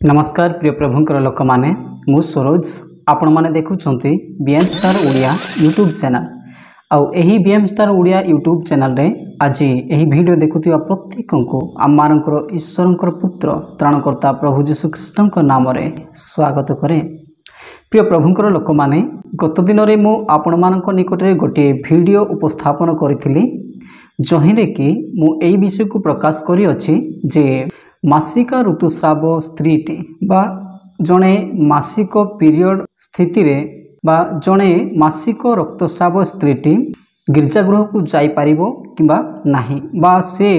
नमस्कार प्रिय प्रभुंकर लोक माने मु सरोज आपण माने देखुछंती BM star Odia YouTube channel आउ एही BM star Odia YouTube channel रे आज एही वीडियो देखुथिबा प्रत्येक को आमारंकर ईश्वरंकर पुत्र त्राणकर्ता प्रभु जीशु ख्रीष्टंक नाम रे स्वागत करे। प्रिय प्रभुंकर लोक माने गत दिन रे मु आपण मानक निकट रे गोटे वीडियो उपस्थापन करिथिली जहिरे कि मु एही विषय को प्रकाश करी अछि जे मासिक ऋतुस्राव स्त्रीटी बा जड़े मासिक पीरियड स्थिति रे बा जड़े मासिक रक्तस्राव स्त्रीटी गिरजागृह को जाई पारिबो किंबा नाही बा से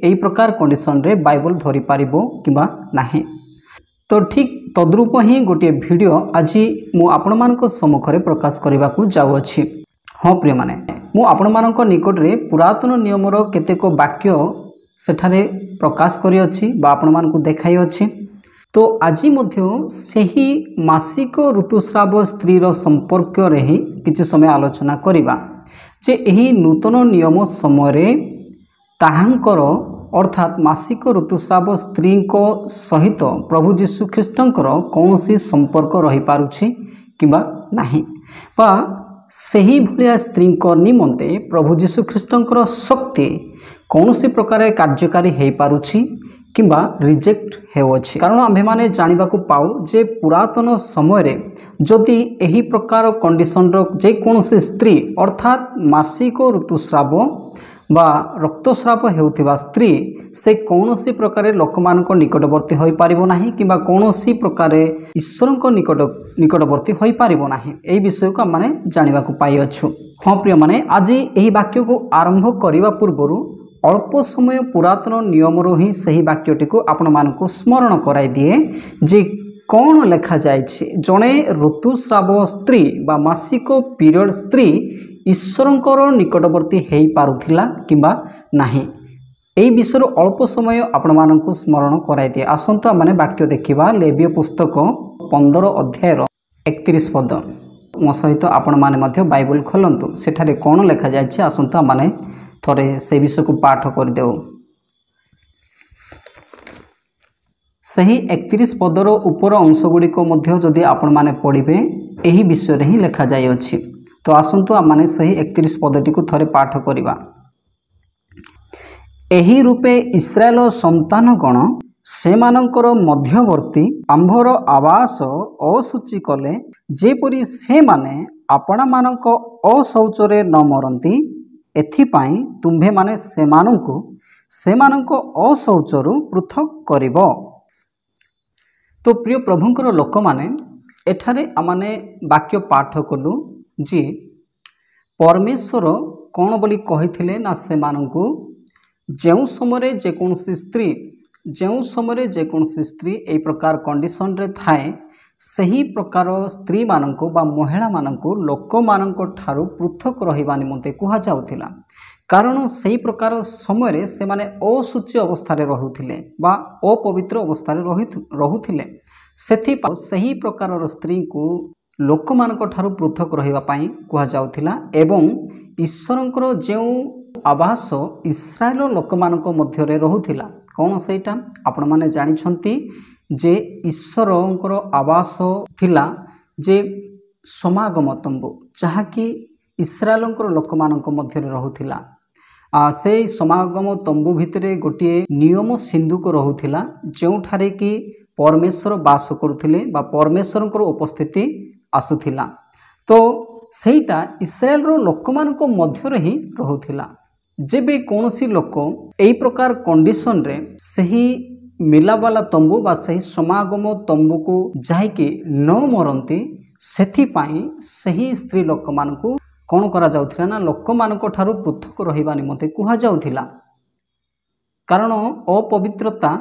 एई प्रकार कंडीशन रे बाइबल धरि पारिबो किंबा नाही। तो ठीक तद्रूप ही गोटे वीडियो आज मु आपण मानक सम्मुख रे प्रकाश करबा को जाउ अछि। हाँ प्रिय माने मु आपण मानक निकट रे पुरातन नियम रो केतेक वाक्य सेठारे प्रकाश करी अछि बा आपण मानकु देखाई अछि। तो आज मध्य सेही मासिक ऋतुस्राव स्त्री रो संपर्क रे ही किछि समय आलोचना करिबा जे एही नूतन नियम समय रे ताहांकर अर्थात मासिक ऋतुस्राव स्त्री को सहित प्रभु जीशु ख्रीष्टंकर कौनसी संपर्क रही पारुछि किबा नाही बा सही भलिया स्त्री को निमंते प्रभु जीशु ख्रीष्टंकर शक्ति कौन सी प्रकार कार्यकारी हो पारुछि किंबा रिजेक्ट हेउछि। कारण आम्भे माने जानिबा को पाऊ जे पुरातन समय रे जदि एही प्रकार कंडीशन रो जे कोनोसी स्त्री अर्थात मासिक ऋतुस्राव बा रक्तस्राव हेउथिबा स्त्री से कौनसी प्रकार लोकमानक निकटवर्ती होई पारिबो नाही किंबा कौनसी प्रकार ईश्वरक निकटवर्ती होई पारिबो नाही। एही विषय को माने जानिबा को पाई अछु। हाँ प्रिय माने आज एही वाक्य को आरंभ करबा पूर्वरु अल्प समय पुरातन नियम रो ही सही वाक्यटी को आपण मानक स्मरण कराई दिए जे कौन लेखा जायछि जणे ऋतुस्राव स्त्री बा मासिक पीरियड स्त्री ईश्वरंकर निकटवर्ती हेई पारुथिला किंबा नाही। एही विषय अल्प समय आपण मानक स्मरण कराई दिए। आसंता माने वाक्य देखिबा लेवीय पुस्तक 15 अध्याय 31 पद मो सहित आपण माने मध्य बाइबल खोलंतु सेठारे कौन लेखा जायछि आसंता माने थरे से विषय को पाठ कर देउ। सही 31 पदर ऊपर अंश गुड़ी को मध्य जदि आपण माने पढ़िबे एही विषय रे ही लेखा जाय अछि। तो आसंतु आम माने सही 31 पदटी को थरे पाठ करिबा। एही रूपे इस्राएल संतान गण सेमानंकर मध्यवर्ती आंभर आवास असुचि कले जेपरि से माने आपणा मानक अशौचरे न मरंती एथिपाई तुम्भे माने सेमानंक अशौचरु पृथक करिब। तो प्रिय प्रभुंकर लोक माने एठारे आमाने वाक्य पाठ कलु जे परमेश्वर कौन बोली कहिथिले ना सेमानंकु जेउ समय जेकोसी स्त्री ए प्रकार कंडीशन रे थाए सही प्रकार स्त्री मानंको बा महिला मानंको लोक मानंको ठारू पृथक रहिबा निमंते कुहा जाउथिला। कारण सही प्रकार समय रे से माने असुचि अवस्था रे रहुथिले बा अपवित्र अवस्था रे रहुथिले सेथि सही प्रकार स्त्री को लोक मानक ठारू पृथक रहिबा पई कुहा जाउथिला। एवं ईश्वरंकर जेउ आवास इस्राएल लोक मानक मध्य रे रहुथिला कौन सेटा आपण माने जानि छंती जे ईश्वरंकर आवास थिला जे समागम तंबू जहाँकि इस्राएलंकर लोक मानक मध्य रे रहुथिला। से समागम तंबू भितरे गोटे नियम सिंधुक रहुथिला जोठारे कि परमेश्वर वास करुथिले बा परमेश्वरंकर उपस्थिति आसुथिला। तो सेटा इस्राएल रो लोक मानक मध्य रे ही रहुथिला। जेबे कोनोसी लोक एई प्रकार कंडीशन रे सही मिलावाला तंबू बा सही समागम तंबू को जाइके न मरंती सेथिपाई सही स्त्री लोक मानकु कौन करा जाउथिला ना लोक मानक ठारू पृथक रहिबा निमंते कुहा जाउथिला। कारण अपवित्रता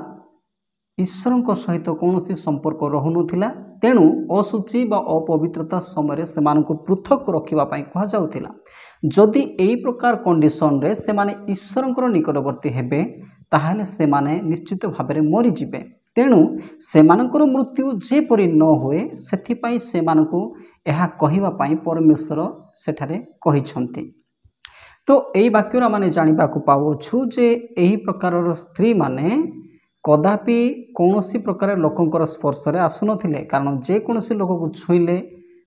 ईश्वरंक सहित कौनसी संपर्क रहुनुथिला तेणु असुचि बा अपवित्रता समय से पृथक रखिबा पई कुहा जाउथिला। जदि एई प्रकार कंडीशन रे से माने ईश्वरंकर निकटवर्ती हेबे ताहाले से माने निश्चित भाव में मरी जिबे। तेणु सेमानकर मृत्यु जेपरि न होए सेथिपाई सेमानकु एहा कहिबा पई परमेश्वर सेठारे कहिछंती। तो एई वाक्यर माने जानिबा को पाउछु जे एही प्रकारर स्त्री माने कदापि कौनसी प्रकार लोकंकर स्पर्शरे आसुनथिले कारण जेकोसी लोक को छुईले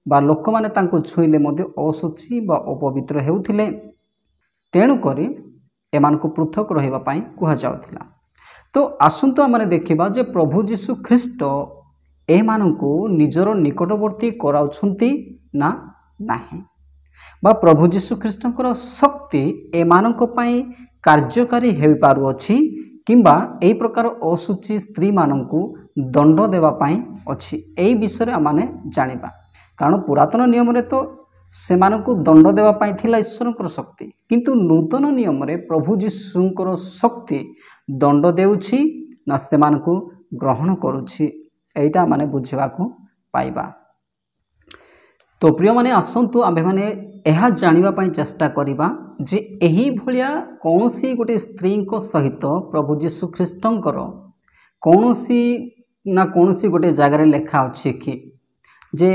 बा लोक माने तांको छुईले मध्य असुचि बा अपवित्र हेउथिले तेणुकरी एमानकु पृथक रहिबा पई कुहा जाउथिला। तो आसंतु आमने देखिबा जे प्रभु जीशु ख्रीष्ट एमानकु निजर निकटवर्ती कराउछंती ना नाही बा प्रभु जीशु ख्रीष्टकर शक्ति एमानक पई कार्यकारी हेइ पारुअछि किंबा एई प्रकार असुचि स्त्री मानंकु दंड देवा पई अछि एई विषय आमने जानिबा कारण पुरातन नियम रे तो सेमानकु दंड देवा पई थिला ईश्वरकर शक्ति किंतु नूतन नियम रे प्रभु जीशुकर शक्ति दंड देउछि ना सेमानकु ग्रहण करूछि एइटा माने बुझिबाकू पाइबा। तो प्रिय माने आसंतु आम्भे माने एहा जानिबा पई चेष्टा करिबा जे एही भलिया कोनोसी गोटे स्त्री को सहित प्रभु जीशु ख्रीष्टंकर कोनोसी ना कोनोसी गोटे जगह लेखा अछि कि जे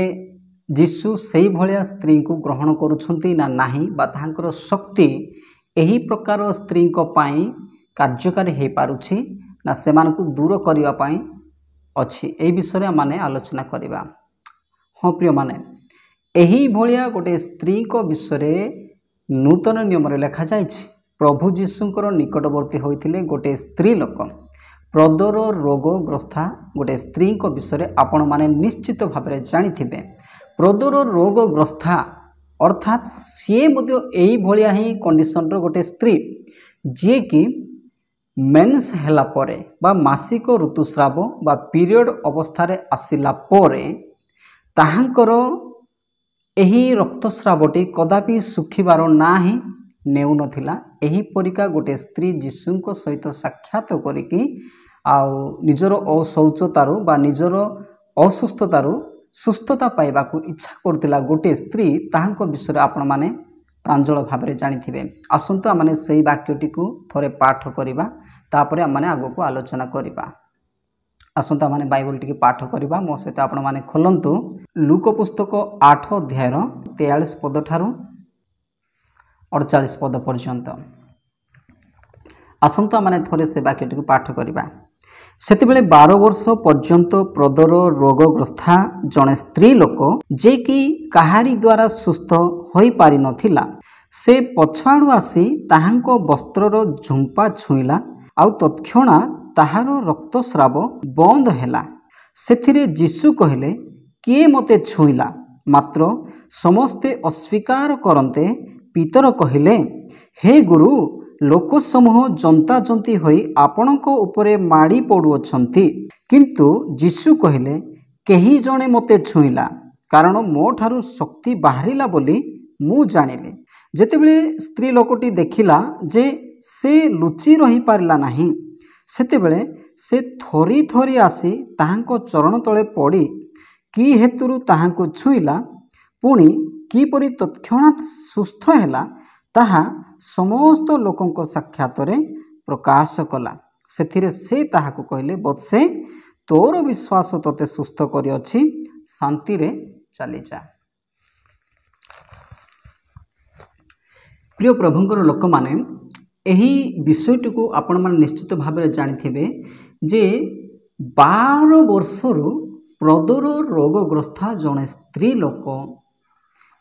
जीशु सही भलिया स्त्री को ग्रहण करुछंती ना नाही बा तांकर शक्ति एही प्रकार स्त्री को पई कार्यकारी हे पारुछि ना सेमानकु दूर करिवा पई अछि एही विषय माने आलोचना करिबा। हाँ प्रिय माने एही भलिया गोटे स्त्री को विषय नूतन नियम रे लेखा जाइछि प्रभु जीशुंकर निकटवर्ती होइथिले गोटे स्त्री लोक प्रदर रोगग्रस्था गोटे स्त्री को विषय आपण माने निश्चित भाव में जानिथिबे। प्रदर रोगग्रस्था अर्थात सी मध्य एही भलिया ही कंडीशन रो गोटे स्त्री जे कि मेन्स हैला परे बा मासिक ऋतुस्राव बा पीरियड अवस्था रे आसिला परे ताहांकर एही रक्तस्रावटी कदापि सुखिबार ना ही नेउ नथिला। एही परिका गोटे स्त्री जीशुंक सहित साक्षात करिकी आउ निजर अशौचतारू बा निजर असुस्थतारू सुस्थता पाइबाकू इच्छा करथिला गोटे स्त्री ताहांक विषय आपण माने प्रांजल भाव में जानिथिबे। आसंतु आमने सेही वाक्यटी को थोरे पाठ करिबा तापरे आमने आगो को आलोचना करिबा। आसंतु आमने बाइबल टिके पाठ करिबा मो सहित आपण माने खोलंतु लूक पुस्तक 8 अध्याय 43 पद ठारू 48 पद पर्यंत। आसंतु आमने थोरे से वाक्यटी को पाठ करिबा। सेतेबेले 12 वर्ष पर्यंत प्रदर रोगग्रस्था जने स्त्री लोक जे कि काहारी द्वारा सुस्थ होई पारि नथिला से पछाड़ू आसी ताहांक वस्त्रर झुंपा छुईला आउ तत्क्षणा ताहार रक्तस्राव बंद हैला। सेथिरे जीशु कहले किए मते छुईला मात्र समस्ते अस्वीकार करन्ते पीतर कहले हे गुरु लोक समूह जनता जंती होई आपणक उपरे माड़ी पड़ुअछंती किंतु जीशु कहले केही जणे मते छुईला कारण मो ठारू शक्ति बाहरिला बोली मु जानिले। जेतेबेले स्त्री लोकटी देखिला जे से लुचि रही पारिला नाही सेतेबेले से थोरी थोरी आसी ताहांको चरण तळे पड़ी कि हेतुरु ताहांको छुईला पुणी किपरि तत्क्षणात् सुस्थ हैला ताहा समस्त लोकंक साक्षात रे प्रकाश कला। सेथिरे से ताहाको कहले बत्से तोर विश्वास तते सुस्थ करि अछि शांति रे चली जा। प्रिय प्रभुंकर लोक माने एही विषयटी को आपण माने निश्चित भाव में जानिथिबे जे 12 वर्षरु प्रदर रोगग्रस्था जने स्त्री लोक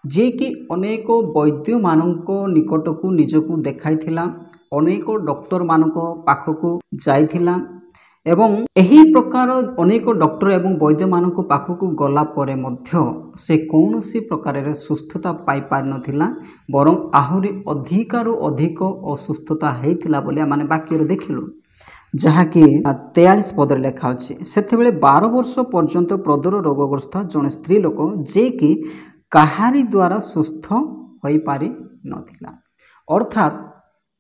जे कि अनेक वैद्य मानक निकट को निजकू देखाई थिला अनेक डॉक्टर मानक पाखकू जाइथिला एवं एही प्रकार अनेक डॉक्टर एवं वैद्य मानक पाखकू गला परे मध्य से कौनसी प्रकार रे सुस्थता पाई पार नथिला बरं आहुरी अधिकारु अधिक असुस्थता हेइथिला बोली माने वाक्य रे देखिलु जहाँकि 43 पद लेखा अछि। सेतेबेले 12 वर्ष पर्यंत प्रदर रोगग्रस्त जने स्त्री लोक जे कि काहारी द्वारा सुस्थ होई पारि नथिला अर्थात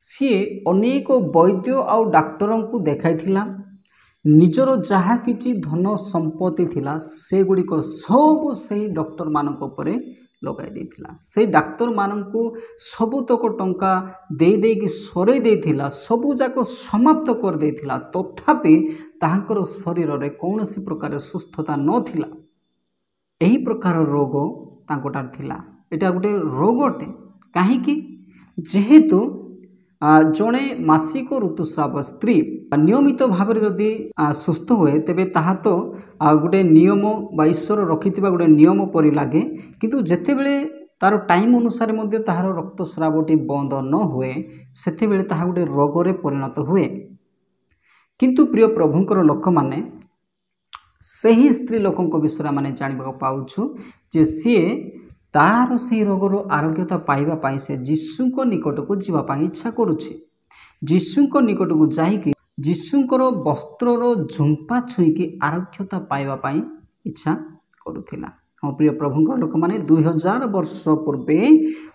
सी अनेक वैद्य आउ डाक्टर को देखाइथिला निजर जहाँ किछि धन संपत्ति थिला से गुड़िक सब से डॉक्टर मानक उपरे लगाई देथिला से डाक्टर मानक सबुतक टंका दे देकी सरे देथिला सबु जाक समाप्त कर देथिला तथापि ताहांकर शरीर रे कौनसी प्रकार सुस्थता नथिला। एही प्रकार रोग तांकोटार थिला एटा गोटे रोगटे काहेकि जेहेतु जड़े मासिक ऋतुस्राव स्त्री नियमित भाव में जदि सुस्थ हुए तेबे ताहा तो गोटे नियम बा ईश्वर रखि गोटे नियम परि लगे किंतु जेतेबेले तार टाइम अनुसार मध्य ताहार रक्तस्रावटी बंद न हुए सेतेबेले ताहा गोटे रोग रे परिणत हुए। किंतु प्रिय प्रभुंकर लोक माने सही स्त्री लोकों विषय माने जानिबा पाउछु जे सी तार से रोगर आरोग्यता पाइबा पाई से जीशुको निकट को जीवा इच्छा करुछि। जीशुको निकट को जाइकी जीशुंकर वस्त्रर झुंपा छुईकी आरोग्यता पाइबा पाई इच्छा करुथिला। हाँ प्रिय प्रभुंकर लोक माने 2000 वर्ष पूर्वे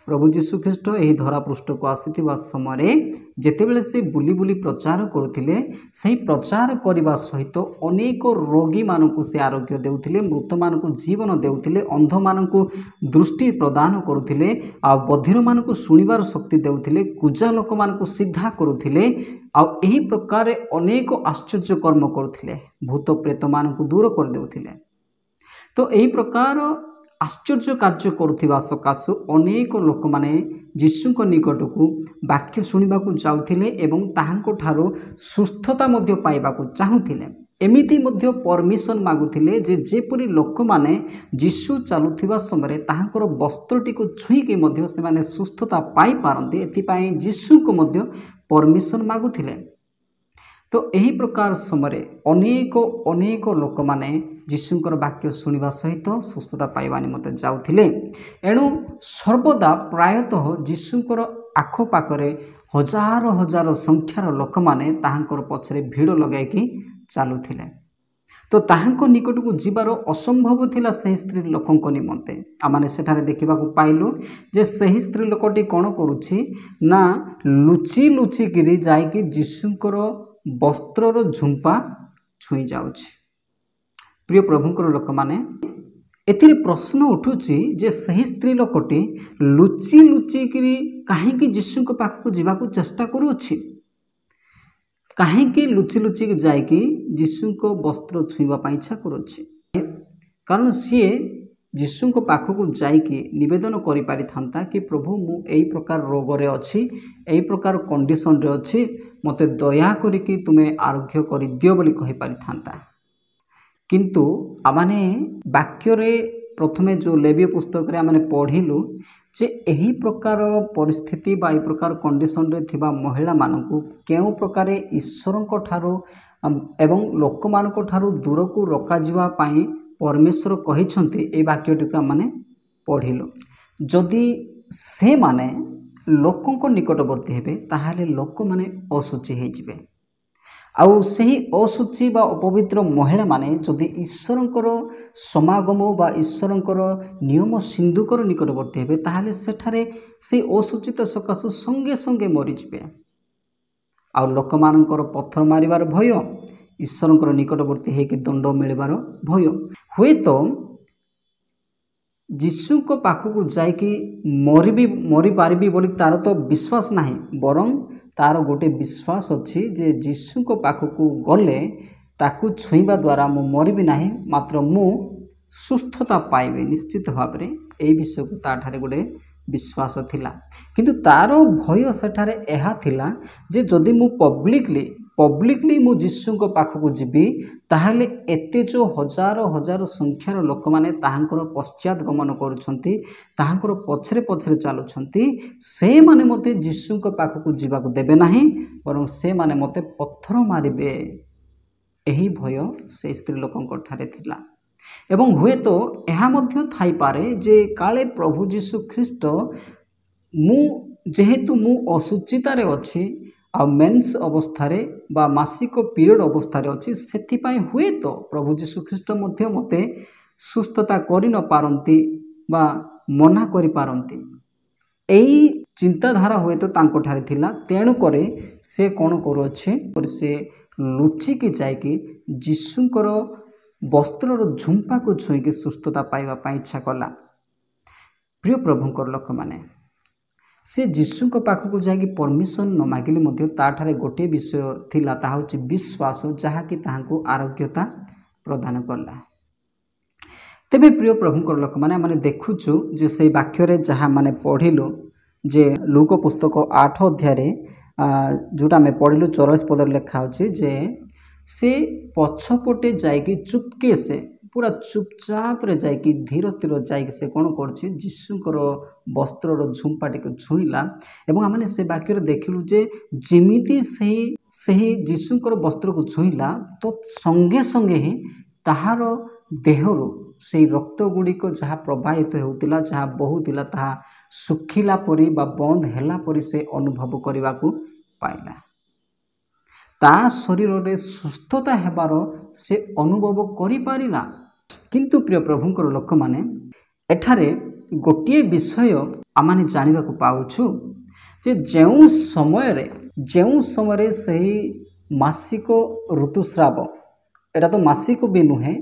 प्रभु जीशु ख्रीष्ट यही धरा पृष्ठ को आसीथिबा समय जेतेबेले से बुली बुली प्रचार करुथिले सही प्रचार करने सहित अनेक रोगी मानकु से आरोग्य देउथिले, मृत मानकु जीवन देउथिले, अंध मानकु दृष्टि प्रदान करुथिले, आ बधिर मानकु सुनिबार शक्ति देउथिले, कुजा लोक मानकु सिद्धा करुथिले, आ एही प्रकार अनेक आश्चर्य कर्म करुथिले, भूत प्रेत मानकु दूर कर देउथिले। तो यही प्रकार आश्चर्य कार्य करुथिबा सकाशु अनेक लोक माने जीशुको निकट को वाक्य शुणा जाउथिले एवं ताहांको ठारो सुस्थता मध्य पाइबाकू चाहुथिले। एमिति मध्य परमिशन मागुथिले जे जेपरि लोक माने जीशु चालुथिबा समय ताहांकर वस्त्रटी को छुईके मध्य से माने सुस्थता पाई पारंती एथिपाई जीशु को मध्य परमिशन मागुथिले। तो यही प्रकार समय अनेक अनेक लोक माने जीशुंकर वाक्य शुणा सहित सुस्थता पाइबा निमंते जाउथिले। एणु सर्वदा प्रायतः जीशुंकर आखपाखरे हजार हजार संख्यार लोक माने ताहांकर पछरे भीड़ लगाइकी चालुथिले। तो ताहांको निकट को जीवार असंभव थिला सही स्त्री लोकंको निमंते। आमाने सेठारे देखिबाकू पाइलु जे सही स्त्री लोकटी कोन करूछि ना लुचि लुचि गिरी जाइकी जीशुंकर वस्त्रर झुंपा छुई जाउछि। प्रिय प्रभुंकर लोक माने एथिरे प्रश्न उठुछि जे सही स्त्री लोकटी लुचि लुचि गिरी काहेकि जीशुंक पाखକୁ ଯିବାକୁ चेष्टा करूछि, काहेकि लुचि लुचि जाइकी जीशुंक वस्त्र छुईबा ପାଇଁ इच्छा करूछि। कारण सीए जीशुंक पाखକୁ जाइकी निवेदन करि पारि थांता कि प्रभु मु एई प्रकार रोग रे अछि, एई प्रकार कंडीशन रे अछि, मते दया करिकी तुमे आरोग्य करि दियो बोली कहि पारि थांता। किंतु आमाने वाक्य रे प्रथमे जो लेवीय पुस्तक रे आमाने पढ़िलु जे एही प्रकार परिस्थिति बा एई प्रकार कंडीशन रे थिबा महिला मानकु केउ प्रकार ईश्वरक ठारो एवं लोक मानक ठारो दूर को रखा जिवा पाई परमेश्वर कहिसंती ए वाक्यटिका माने पढ़िलु। जदि से माने लोकंक निकटवर्ती हेबे ताहाले लोक माने असुचि हे जिवे, आउ सही असुचि बा अपवित्र महिला माने जदि ईश्वरंकर समागम बा ईश्वरंकर नियम सिंधुकर निकटवर्ती हेबे ताहाले सेठारे से असुचित सकाशु संगे संगे मरि जिवे। आउ लोक मानकर पत्थर मारिबार भय, ईश्वरंकर निकटवर्ती हेकि दंड मिलबार भय, हुए तो जीशुको पाखକୁ जाइकी मरी पारिबी बोली तार तो विश्वास नाही, बरं तार गोटे विश्वास अछि जे जीशुको पाखକୁ गले ताकू छुईबा द्वारा मु मरिबी नाही, मात्र मु सुस्थता पाइबे निश्चित भाव में। एई विषय को ताठारे गोटे विश्वास थिला। किंतु तार भय सेठारे एहा थिला जे जदि मु पब्लिकली मु जीशुंक पाखକୁ जिबी ताहाले एते जो हजार हजार संख्यार लोक माने ताहांकर पश्चात गमन करूछंती, ताहांकर पछरे पछरे चालुछंती, से माने मते जीशुंक पाखକୁ जिबाकू देबे नाही, बरं से माने मते पत्थर मारिबे। एही भय से स्त्री लोकंक ठारे थिला। एवं हुए तो यह मध्य थाई पारे जे काले प्रभु जीशु ख्रीष्ट जेहेतु मु असुचितारे अछि आ मेन्स अवस्थारे बा मासिक पीरियड अवस्थारे अछि, सेथिपाई हुए तो प्रभु जीशु ख्रीष्ट मध्य मते सुस्थता करि न पारंती बा मना करि पारंती। एई चिंताधारा हुए तो तांको ठारे थिला। तेणु करे से कोन करू अछि, से लुचिकी जाइकी जीशुंकर वस्त्रर झुंपा को छुईकी सुस्थता पाइबा इच्छा कला। प्रिय प्रभुंकर लोक माने से जीशुंक पाखକୁ जाइकी परमिशन न मागिले मध्य ताठारे गोटे विषय थिला, ताहा होछि विश्वास, जहाँकि ताहांको आरोग्यता प्रदान कला। तेबे प्रिय प्रभुंकर लोक माने माने देखुछु जे से वाक्य रे जहाँ माने पढ़िलु जे लूक पुस्तक 8 अध्याय जोटा आम पढ़लु 44 पदर लिखा अच्छे जे से पछपटे जाइकी चुपके से पूरा चुपचाप रे जाइकी धीर स्थिर जाइकी से कौन कर जीशुकर वस्त्र झुंपाटी को छुईला एवं आम से वाक्य देखिलु जे जमीती से जीशुकर वस्त्र को छुईला तो संगे संगे ही ताहार देहरु से रक्त गुड़िक जहाँ प्रवाहित होता जहाँ बहुला ता सुखिला परी बा बंद हैला परी से अनुभव करने को पाइला ता शरीर रे सुस्थता हेबार से अनुभव करि पारिला। किंतु प्रिय प्रभुंकर लोक माने एठारे गोटे विषय आमाने जानिबा को पाउछु जे जेउ समय रे सही मासिक ऋतुस्राव एटा तो मासिक भी नुहे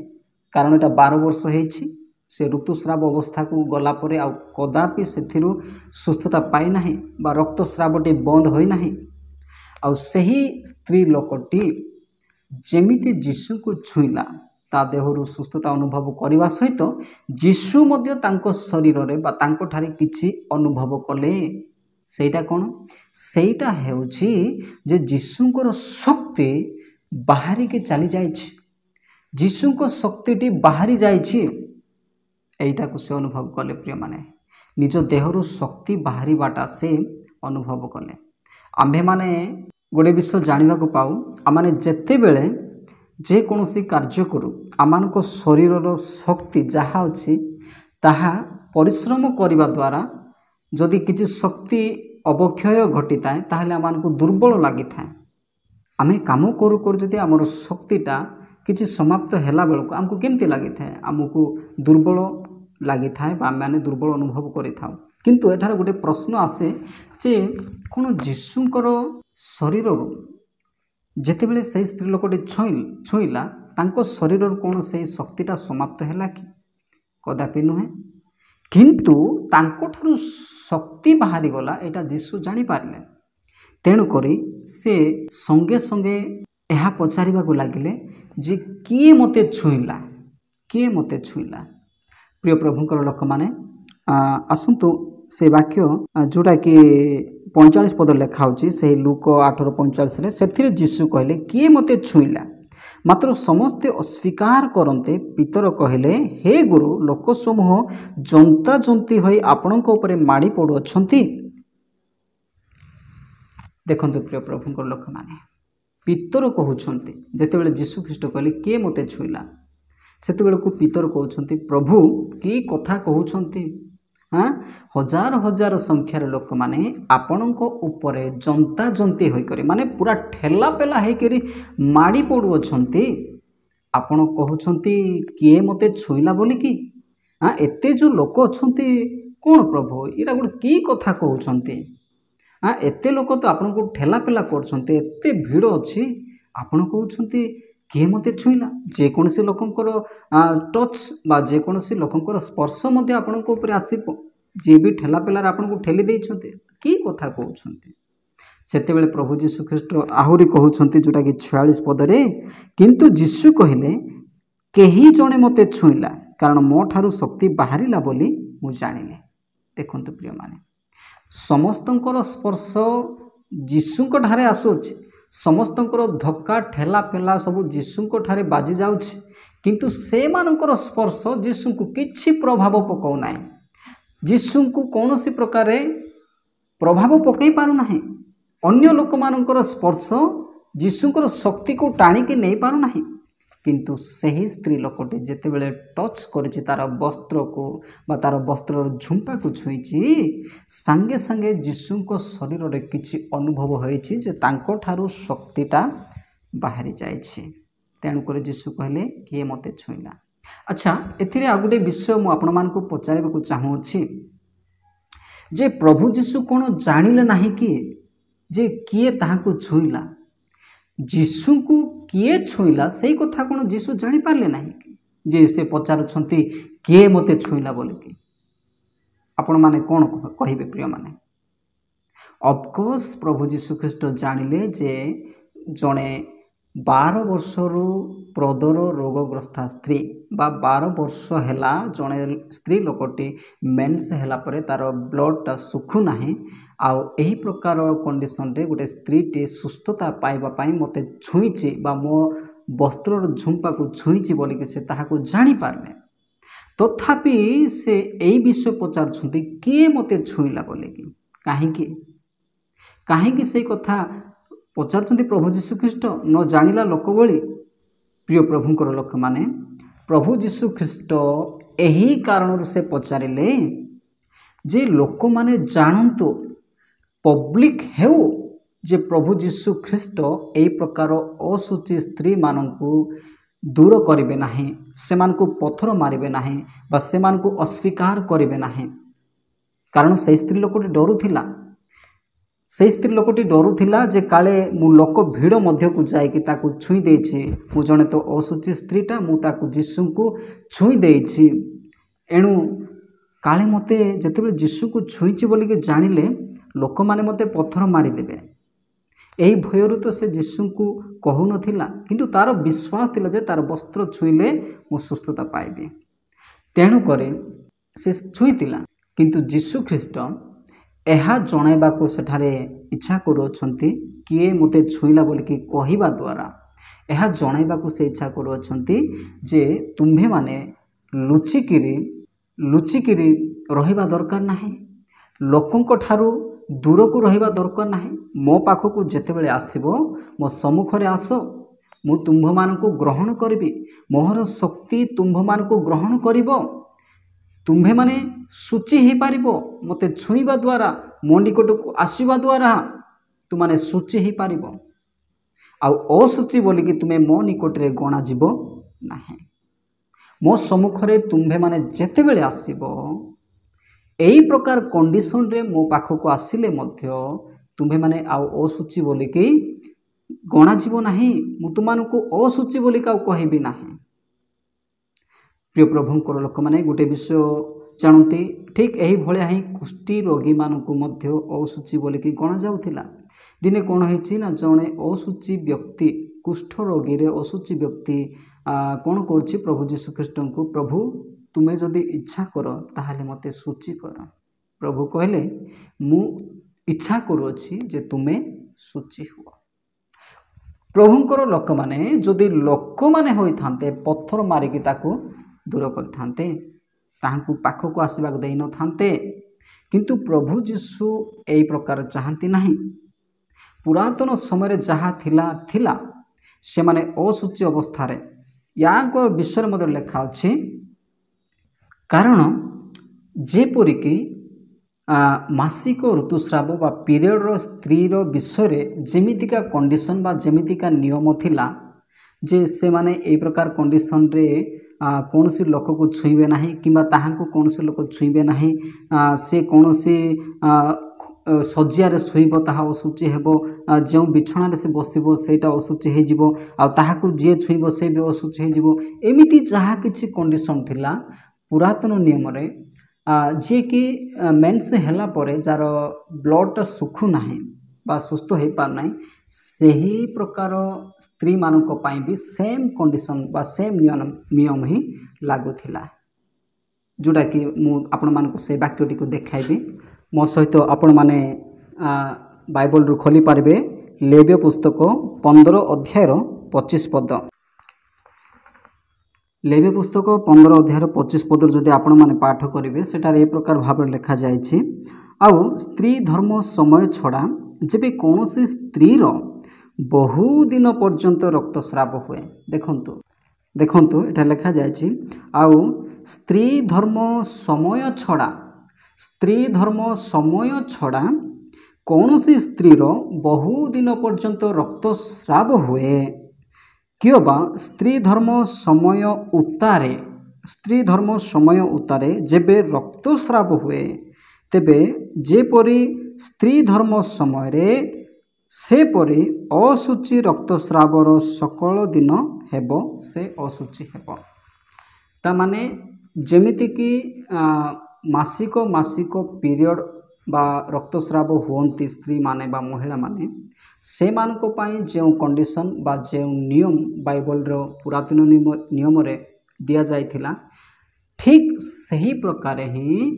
कारण एटा 12 वर्ष होइछि से ऋतुस्राव अवस्था को गला परे आ कदापि सेथिरु सुस्थता पाई नाही बा रक्तस्रावटी बंद होई नाही आ सही स्त्री लोकटी जेमिति जीशु को छुईला ता देहरु सुस्थता अनुभव करने सहित जीशु मध्य तांको शरीर रे बा तांको ठारे किछि अनुभव कले सेटा कोन सेटा हेउछि जे जीशुंकर शक्ति बाहरी के चली जाइछि जीशुंको शक्तिटी बाहरी जाइछि एटा को से अनुभव कले प्रिय माने निज देहरु शक्ति बाहरी बाटा से अनुभव कले। आम्भे माने गोटे विषय जानिबा को पाऊ आमाने जेते बेले जे कोनोसी कार्य करू आमानको शरीरर शक्ति जहाँ अछि ताहा परिश्रम करिबा द्वारा जदि किछि शक्ति अवक्षय घटी थाए ताहले आमानको दुर्बल लागि थाए आमे काम करू करू जदि आमर शक्तिटा किछि समाप्त हैला बेलको आमको केमती लागि थाए आमको दुर्बल लागि थाए बा आमे दुर्बल अनुभव करि थाउ। किंतु एठार गोटे प्रश्न आसे जे कोन जीशुंकर शरीर जेतेबेले से स्त्री लोकटी छुईला तांको शरीर कौन से शक्तिटा समाप्त हैला कि कदापि नुहे किंतु तांको ठारू शक्ति बाहरी गला एटा जीशु जानी पारिले तेणु करी से संगे संगे यह पचारिबा को लागिले जे किए मते छुईला प्रिय प्रभुंकर लोक माने आसंतु से वाक्य जोटा कि 45 पद लिखा होची से लूक 8:45 रे सेथिरे जीशु कहले किए मते छुईला मात्र समस्ते अस्वीकार करते पितर कहले हे गुरु लोक समूह जंता जंती होई आपणक उपरे माड़ी पड़ु अछंती। देखंतु प्रिय प्रभुंकर लोक माने पितर कहउछंती जेतेबेले जीशु ख्रीष्ट कहले किए मते छुईला सेतेबेले को पितर कहउछंती प्रभु की कथा कहउछंती हाँ हजार हजार संख्यार लोक माने आपणक उपरे जंता जंती होइकरी माने पूरा ठेला पेला होइकरी माड़ी पड़ु अछंती आपण कहउछंती किए मते छुईला बोली कि हाँ एते जो लोक अछंती कोन प्रभु इरा गोटे की कथा कहउछंती हाँ एते लोक तो आपन को ठेला पेला करछंती एते भीड़ अछि आपण कहउछंती किए मते छुईला जेकोसी लोकंकर टच बा जेकोसी लोकंकर स्पर्श मध्य आपण को ऊपर आसीप जे भी ठेला पेलार आपण को ठेली देइछंती की कथा कहउछंती सेतेबेले प्रभु जीशु ख्रीष्ट आहुरी कहउछंती जोटा कि 46 पदरे किंतु जीशु कहले केही जणे मते छुईला कारण मो ठारू शक्ति बाहरिला बोली मु जानिले। देखंतु प्रिय माने समस्तंकर स्पर्श जीशुंक ठारे आसुछि समस्तंकर धक्का ठेला पेला सब जीशुंक ठारे बाजी जाउछि किंतु से मानकर स्पर्श जीशुंकु किछि प्रभाव पकाउ नाही जीशुंकु कौनसी प्रकार प्रभाव पकई पारु नाही अन्य लोक मानकर स्पर्श जीशुंकर शक्ति को टाणिकी नहीं पारु नाही किंतु सही स्त्री लोकटी जेतेबेले टच करिछि तार वस्त्र को बा तार वस्त्र झुंपा को छुईछि संगे संगे जीशुंको शरीर रे किछि अनुभव होइछि जे तांको ठारू शक्तिटा बाहरी जाइछि तेणु करे जीशु कहले किए मते छुईला। अच्छा एथिरे आ गोटे विषय मु आपण मानकु पचारिबा को चाहूछि जे प्रभु जीशु कोन जानिले नाही कि जे किए ताहाकु छुईला जीशु को किए छुईला से कथा कौन जीशु जानी पारले नाही कि जे से पचारुछंती किए मते छुईला बोली कि आपण माने कौन कहिबे प्रिय माने ऑफ कोर्स प्रभु जीशु ख्रीष्ट जानिले जे जणे 12 ବର୍ଷରୁ ପ୍ରଦର ରୋଗଗ୍ରସ୍ତା ସ୍ତ୍ରୀ ବା 12 ବର୍ଷ ହେଲା ଜଣେ ସ୍ତ୍ରୀ ଲୋକଟି ମେନ୍ସ ହେଲା ପରେ ତାର ବ୍ଲଡ଼ଟା ଶୁଖୁନାହିଁ ଆଉ ଏହି ପ୍ରକାର କଣ୍ଡିସନରେ ଗୋଟେ ସ୍ତ୍ରୀଟି ସୁସ୍ଥତା ପାଇବା ପାଇଁ ମୋତେ ଛୁଇଁଛି ବା ମୋ ବସ୍ତ୍ରର ଝୁମ୍ପାକୁ ଛୁଇଁଛି ବୋଲିକି ସେ ତାହାକୁ ଜାଣିପାରିଲେ। ତଥାପି ସେ ଏଇ ବିଷୟ ପଚାରୁଛନ୍ତି କିଏ ମୋତେ ଛୁଇଁଲା ବୋଲିକି। କାହିଁକି ସେଇ କଥା ପଚାରୁଛନ୍ତି ପ୍ରଭୁ ଯୀଶୁଖ୍ରୀଷ୍ଟ ନ ଜାଣିଲା ଲୋକ ଭଳି? ପ୍ରିୟ ପ୍ରଭୁଙ୍କର ଲୋକମାନେ, ପ୍ରଭୁ ଯୀଶୁଖ୍ରୀଷ୍ଟ ଏହି କାରଣରୁ ସେ ପଚାରିଲେ ଯେ ଲୋକମାନେ ଜାଣନ୍ତୁ, ପବ୍ଲିକ୍ ହେଉ ଯେ ପ୍ରଭୁ ଯୀଶୁଖ୍ରୀଷ୍ଟ ଏହି ପ୍ରକାର ଅଶୁଚି ସ୍ତ୍ରୀମାନଙ୍କୁ ଦୂର କରିବେ ନାହିଁ, ସେମାନଙ୍କୁ ପଥର ମାରିବେ ନାହିଁ ବା ସେମାନଙ୍କୁ ଅସ୍ୱୀକାର କରିବେ ନାହିଁ। କାରଣ ସେହି ସ୍ତ୍ରୀ ଲୋକଟି ଡରୁଥିଲା। ସେହି ସ୍ତ୍ରୀ ଲୋକଟି ଡରୁଥିଲା ଯେ କାଳେ ମୁଁ ଲୋକ ଭିଡ଼ ମଧ୍ୟକୁ ଯାଇକି ତାକୁ ଛୁଇଁ ଦେଇଛି, ମୁଁ ଜଣେ ତ ଅଶୁଚି ସ୍ତ୍ରୀଟା, ମୁଁ ତାକୁ ଯୀଶୁଙ୍କୁ ଛୁଇଁ ଦେଇଛି, ଏଣୁ କାଳେ ମୋତେ ଯେତେବେଳେ ଯୀଶୁକୁ ଛୁଇଁଛି ବୋଲିକି ଜାଣିଲେ ଲୋକମାନେ ମୋତେ ପଥର ମାରିଦେବେ। ଏହି ଭୟରୁ ତ ସେ ଯୀଶୁଙ୍କୁ କହୁନଥିଲା, କିନ୍ତୁ ତାର ବିଶ୍ୱାସ ଥିଲା ଯେ ତାର ବସ୍ତ୍ର ଛୁଇଁଲେ ମୁଁ ସୁସ୍ଥତା ପାଇବି। ତେଣୁକରି ସେ ଛୁଇଁଥିଲା। କିନ୍ତୁ ଯୀଶୁଖ୍ରୀଷ୍ଟ ଏହା ଜଣାଇବାକୁ ସେଠାରେ ଇଚ୍ଛା କରୁଅଛନ୍ତି, କିଏ ମୋତେ ଛୁଇଁଲା ବୋଲିକି କହିବା ଦ୍ୱାରା ଏହା ଜଣାଇବାକୁ ସେ ଇଚ୍ଛା କରୁଅଛନ୍ତି ଯେ ତୁମ୍ଭେମାନେ ଲୁଚିକିରି ରହିବା ଦରକାର ନାହିଁ, ଲୋକଙ୍କ ଠାରୁ ଦୂରକୁ ରହିବା ଦରକାର ନାହିଁ। ମୋ ପାଖକୁ ଯେତେବେଳେ ଆସିବ, ମୋ ସମ୍ମୁଖରେ ଆସ, ମୁଁ ତୁମ୍ଭମାନଙ୍କୁ ଗ୍ରହଣ କରିବି, ମୋହର ଶକ୍ତି ତୁମ୍ଭମାନଙ୍କୁ ଗ୍ରହଣ କରିବ। ତୁମ୍ଭେମାନେ ଶୁଚି ହୋଇପାରିବ ମୋତେ ଛୁଇଁବା ଦ୍ୱାରା, ମୋ ନିକଟକୁ ଆସିବା ଦ୍ୱାରା ତୁମମାନେ ଶୁଚି ହୋଇପାରିବ, ଆଉ ଅଶୁଚି ବୋଲିକି ତୁମେ ମୋ ନିକଟରେ ଗଣାଯିବ ନାହିଁ। ମୋ ସମ୍ମୁଖରେ ତୁମ୍ଭେମାନେ ଯେତେବେଳେ ଆସିବ, ଏହି ପ୍ରକାର କଣ୍ଡିସନରେ ମୋ ପାଖକୁ ଆସିଲେ ମଧ୍ୟ ତୁମ୍ଭେମାନେ ଆଉ ଅଶୁଚି ବୋଲିକି ଗଣାଯିବ ନାହିଁ, ମୁଁ ତୁମମାନଙ୍କୁ ଅଶୁଚି ବୋଲିକି ଆଉ କହିବି ନାହିଁ। ପ୍ରିୟ ପ୍ରଭୁଙ୍କର ଲୋକମାନେ ଗୋଟେ ବିଷୟ ଜାଣନ୍ତି, ଠିକ୍ ଏହିଭଳିଆ ହିଁ କୁଷ୍ଠି ରୋଗୀମାନଙ୍କୁ ମଧ୍ୟ ଅଶୁଚି ବୋଲିକି ଗଣାଯାଉଥିଲା। ଦିନେ କ'ଣ ହେଇଛି ନା, ଜଣେ ଅଶୁଚି ବ୍ୟକ୍ତି, କୁଷ୍ଠ ରୋଗୀରେ ଅଶୁଚି ବ୍ୟକ୍ତି କ'ଣ କରୁଛି ପ୍ରଭୁ ଯୀଶୁଖ୍ରୀଷ୍ଟଙ୍କୁ, ପ୍ରଭୁ ତୁମେ ଯଦି ଇଚ୍ଛା କର ତାହେଲେ ମୋତେ ଶୁଚି କର। ପ୍ରଭୁ କହିଲେ, ମୁଁ ଇଚ୍ଛା କରୁଅଛି ଯେ ତୁମେ ଶୁଚି ହୁଅ। ପ୍ରଭୁଙ୍କର ଲୋକମାନେ ଯଦି ଲୋକମାନେ ହୋଇଥାନ୍ତେ ପଥର ମାରିକି ତାକୁ ଦୂର କରିଥାନ୍ତେ, ତାହାଙ୍କୁ ପାଖକୁ ଆସିବାକୁ ଦେଇନଥାନ୍ତେ, କିନ୍ତୁ ପ୍ରଭୁ ଯୀଶୁ ଏହି ପ୍ରକାର ଚାହାନ୍ତି ନାହିଁ। ପୁରାତନ ସମୟରେ ଯାହା ଥିଲା ସେମାନେ ଅଶୁଚି ଅବସ୍ଥାରେ, ୟାଙ୍କ ବିଷୟରେ ମଧ୍ୟ ଲେଖା ଅଛି। କାରଣ ଯେପରିକି ମାସିକ ଋତୁସ୍ରାବ ବା ପିରିୟଡ଼ର ସ୍ତ୍ରୀର ବିଷୟରେ ଯେମିତିକା କଣ୍ଡିସନ୍ ବା ଯେମିତିକା ନିୟମ ଥିଲା ଯେ ସେମାନେ ଏହି ପ୍ରକାର କଣ୍ଡିସନରେ କୌଣସି ଲୋକକୁ ଛୁଇଁବେ ନାହିଁ କିମ୍ବା ତାହାଙ୍କୁ କୌଣସି ଲୋକ ଛୁଇଁବେ ନାହିଁ, ସେ କୌଣସି ଶଯ୍ୟାରେ ଶୋଇବ ତାହା ଅଶୁଚି ହେବ, ଯେଉଁ ବିଛଣାରେ ସେ ବସିବ ସେଇଟା ଅଶୁଚି ହୋଇଯିବ, ଆଉ ତାହାକୁ ଯିଏ ଛୁଇଁବ ସେ ବି ଅଶୁଚି ହୋଇଯିବ। ଏମିତି ଯାହା କିଛି କଣ୍ଡିସନ୍ ଥିଲା ପୁରାତନ ନିୟମରେ, ଯିଏକି ମେନ୍ସ ହେଲା ପରେ ଯାହାର ବ୍ଲଡ଼ଟା ଶୁଖୁନାହିଁ ବା ସୁସ୍ଥ ହୋଇପାରୁନାହିଁ, ସେହି ପ୍ରକାର ସ୍ତ୍ରୀମାନଙ୍କ ପାଇଁ ବି ସେମ୍ କଣ୍ଡିସନ୍ ବା ସେମ୍ ନିୟମ ହିଁ ଲାଗୁଥିଲା, ଯେଉଁଟାକି ମୁଁ ଆପଣମାନଙ୍କୁ ସେ ବାକ୍ୟଟିକୁ ଦେଖାଇବି। ମୋ ସହିତ ଆପଣମାନେ ବାଇବଲରୁ ଖୋଲି ପାରିବେ ଲେବ୍ୟ ପୁସ୍ତକ 15 ଅଧ୍ୟାୟର 25 ପଦ। ଲେବ୍ୟ ପୁସ୍ତକ 15 ଅଧ୍ୟାୟର 25 ପଦରୁ ଯଦି ଆପଣମାନେ ପାଠ କରିବେ, ସେଠାରେ ଏ ପ୍ରକାର ଭାବରେ ଲେଖାଯାଇଛି, ଆଉ ସ୍ତ୍ରୀ ଧର୍ମ ସମୟ ଛଡ଼ା ଯେବେ କୌଣସି ସ୍ତ୍ରୀର ବହୁଦିନ ପର୍ଯ୍ୟନ୍ତ ରକ୍ତସ୍ରାବ ହୁଏ। ଦେଖନ୍ତୁ ଏଟା ଲେଖାଯାଇଛି, ଆଉ ସ୍ତ୍ରୀ ଧର୍ମ ସମୟ ଛଡ଼ା କୌଣସି ସ୍ତ୍ରୀର ବହୁଦିନ ପର୍ଯ୍ୟନ୍ତ ରକ୍ତସ୍ରାବ ହୁଏ, କିମ୍ବା ସ୍ତ୍ରୀ ଧର୍ମ ସମୟ ଉତ୍ତାରେ ଯେବେ ରକ୍ତସ୍ରାବ ହୁଏ, ତେବେ ଯେପରି ସ୍ତ୍ରୀ ଧର୍ମ ସମୟରେ ସେପରି ଅଶୁଚି ରକ୍ତସ୍ରାବର ସକଳ ଦିନ ହେବ, ସେ ଅଶୁଚି ହେବ। ତାମାନେ ଯେମିତିକି ମାସିକ ପିରିୟଡ଼ बा रक्तस्राव हुअन्ति स्त्री माने बा महिला माने से मानक पई जो कंडीशन बा जो नियम बाइबल रो पुरातन नियम रे दिया जाइथिला ठीक सही प्रकार ही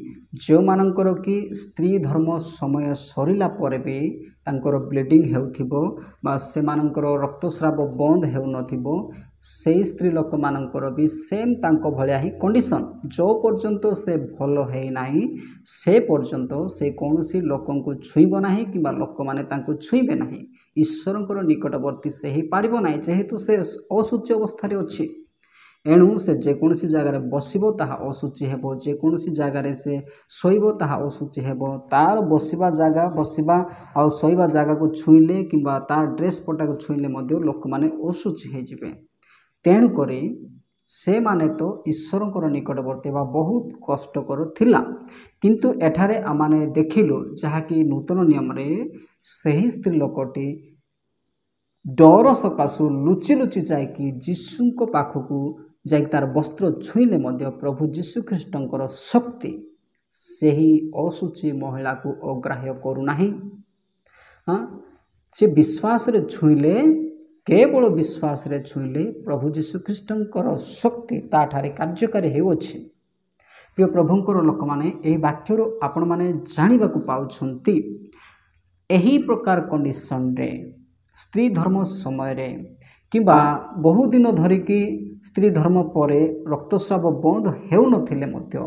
जो मानकर कि स्त्री धर्म समय सरिला परे भी तांकर ब्लीडिंग हेउथिबो बा से मानकर रक्तस्राव बंद हेउ नथिबो से स्त्री लोक मानकर भी सेम तांको भलिया ही कंडीशन जो पर्यंत से भल है नाही से पर्यंत से कौनसी लोकन को छुईब नाही किबा लोक माने तांको छुईबे नाही ईश्वरंकर निकटवर्ती से ही पारिबो नाही जेहेतु से असुच अवस्था रे अछि एणु से जेकोसी जगार बसब ताहा असुचि हेबो जेकोसी जगार से शोइब ताहा असुचि हेबो तार बसिबा जगह बसिबा आ शोइबा जगह को छुईले किंबा तार ड्रेस पटा को छुईले मध्य लोक माने असुचि हे जिवे तेणु करी से माने तो ईश्वरंकर निकटवर्ती बा बहुत कष्टकर थिला किंतु एठारे आमाने देखिलु जहाँकि नूतन नियम रे सही स्त्री लोकटी डर सकाशु लुचि लुचि जाइकी जीशुक पाखकू जाइक तार वस्त्र छुईले मध्य प्रभु जीशु ख्रीष्टंकर शक्ति सही असुचि महिला को अग्राह्य करूनाही हाँ से विश्वास रे छुईले केवल विश्वास रे छुईले प्रभु जीशु ख्रीष्टंकर शक्ति ताठारे कार्यकारी हेउछि प्रिय प्रभुंकर लोक माने एही वाक्यरो आपण माने जानिबा को पाउछंती एही प्रकार कंडीशन रे स्त्री धर्म समय रे किंबा बहु दिन धरिकी स्त्री धर्म परे रक्तस्राव बंद हेउ नथिले मध्य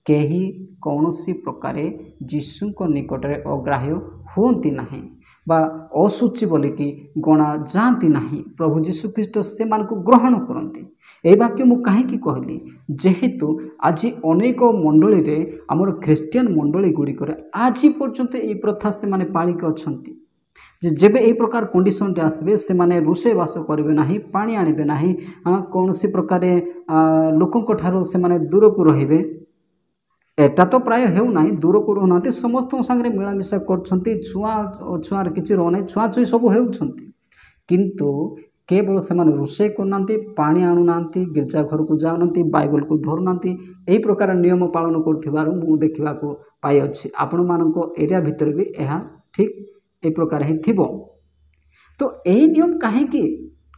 केही कौनसी प्रकारे जीशुक निकटरे अग्राह्य हुअन्ति नाही बा असुचि बोलिकी गणा जाती नाही प्रभु जीशु ख्रीष्ट से मानक ग्रहण करती ए वाक्य मु काहेकि कहली जेहेतु आज अनेक मंडली रे हमर ख्रिस्टियन मंडली गुड़िक आज पर्यंत ए प्रथा से माने पालिक अछंती जेबे ए प्रकार कंडीशन रे आसबे से माने रोषे बास करिवे नाही पानी आनिबे नाही कोनोसी प्रकार लोकंक ठारो से माने दूर को रहिबे एटा तो प्राय हेउ नाही दूर को रहनाते समस्त संगे मिलामिशा करछंती छुआ छुआर किछि रहनै छुआ छुई सब हेउछंती किंतु केवल से माने रोषे करनांती पानी आनुनांती गिरजा घर को जाउनांती बाइबल को धरनांती एही प्रकार नियम पालन करथिबारु मु देखिबा को पाइ अछि आपण मानको एरिया भितर भी एहा ठीक ए प्रकार ही थिबो तो एही नियम काहे कि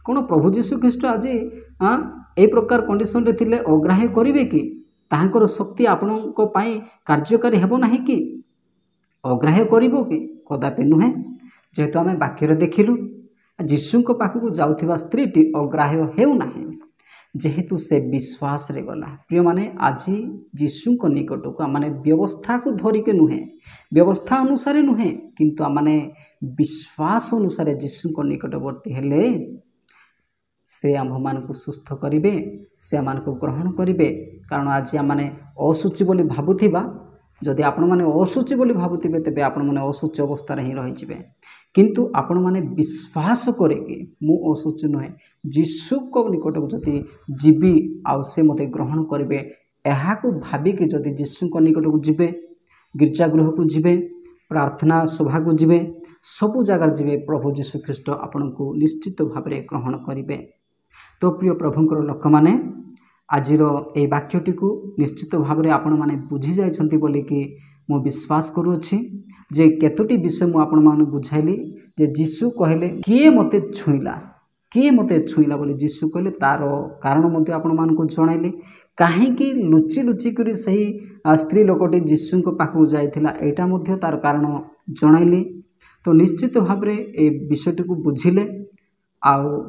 कोन प्रभु जीशु ख्रीष्ट आज ए प्रकार कंडीशन रे थिले अग्राह्य करिवे कि ताहांकर शक्ति आपणक पाई कार्यकारी हेबो नाही कि अग्राह्य करिवो कि कदापि नुहे जेहेतु आमे वाक्य देखिलु जीशुक पाखकू जाउथिबा स्त्रीटी अग्राह्य हेउ नाही जेहेतु से विश्वास रे गला प्रिय माने आज जीशुक निकटक माने व्यवस्था को धरिके नुहे व्यवस्था अनुसार नुहे किंतु माने विश्वास अनुसार जीशुक निकटवर्ती हेले से आम मान को सुस्थ करिवे से आम को ग्रहण करिवे कारण आज आम माने असुचि बोली भाबुथिबा जदि आपण माने असुचि बोली भाबुथिबे तेबे आपण माने असुचि अवस्था रे ही रहि जिवे किंतु आपण माने विश्वास करे कि मु असुचि नहे जीशु को निकट को जति जीवी आउ से मते ग्रहण करिवे एहा को भाबी कि जदि जीशु को निकट को जिवे गिरजागृह को जिवे प्रार्थना सभा को जिवे सबु जगह जिवे प्रभु जीशु ख्रीष्ट आपण को निश्चित भाव में ग्रहण करिवे तो प्रिय प्रभुंकर लोक माने आजिर ए वाक्यटी को निश्चित भाव में आपण माने बुझी जाइछंती बोली कि मु विश्वास करूछि जे केतोटी विषय मु आपण माने बुझाइली जे जीशु कहले किए मते छुईला बोली जीशु कहले तार कारण मते आपण मान को जणाइले काहे कि लुचि लुचि करी सही स्त्री लोकटी जीशु को पाखु जाइथिला एटा मध्य तार कारण जणाइले तो निश्चित भाव में ए विषयटी को बुझिले आउ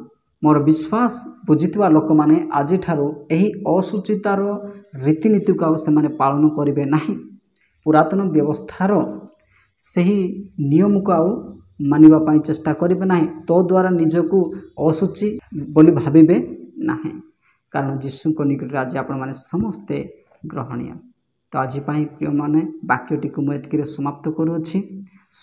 मोर विश्वास बुझिथिबा लोक माने आज ठारो एही असुचितार रीतिनीति को से माने पालन करिवे नाही पुरातन व्यवस्थार सही नियम को आउ मानिबा पाई चेष्टा करिवे नाही तो द्वारा निजको असुचि बोली भाबिबे नाही कारण जीशु को निकट आज आपण माने समस्ते ग्रहणीय तो आज पाई प्रिय माने वाक्यटी को मु एतकिरे समाप्त करूछि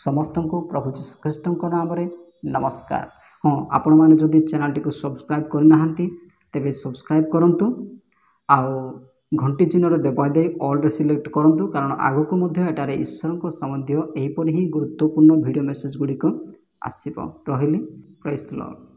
समस्त को प्रभु जीशु ख्रीष्ट नाम रे नमस्कार हाँ आपण माने जदि चैनल टी को सब्सक्राइब करना तेबे सब्सक्राइब करंतु आउ घंटी चिन्ह दबाई दे ऑल रे सिलेक्ट करंतु कारण आगो को मध्य एटारे ईश्वर को संबंधी एहीपरि ही गुरुत्वपूर्ण वीडियो मेसेज गुडी को आसीबो रहिली प्रेज द लॉर्ड।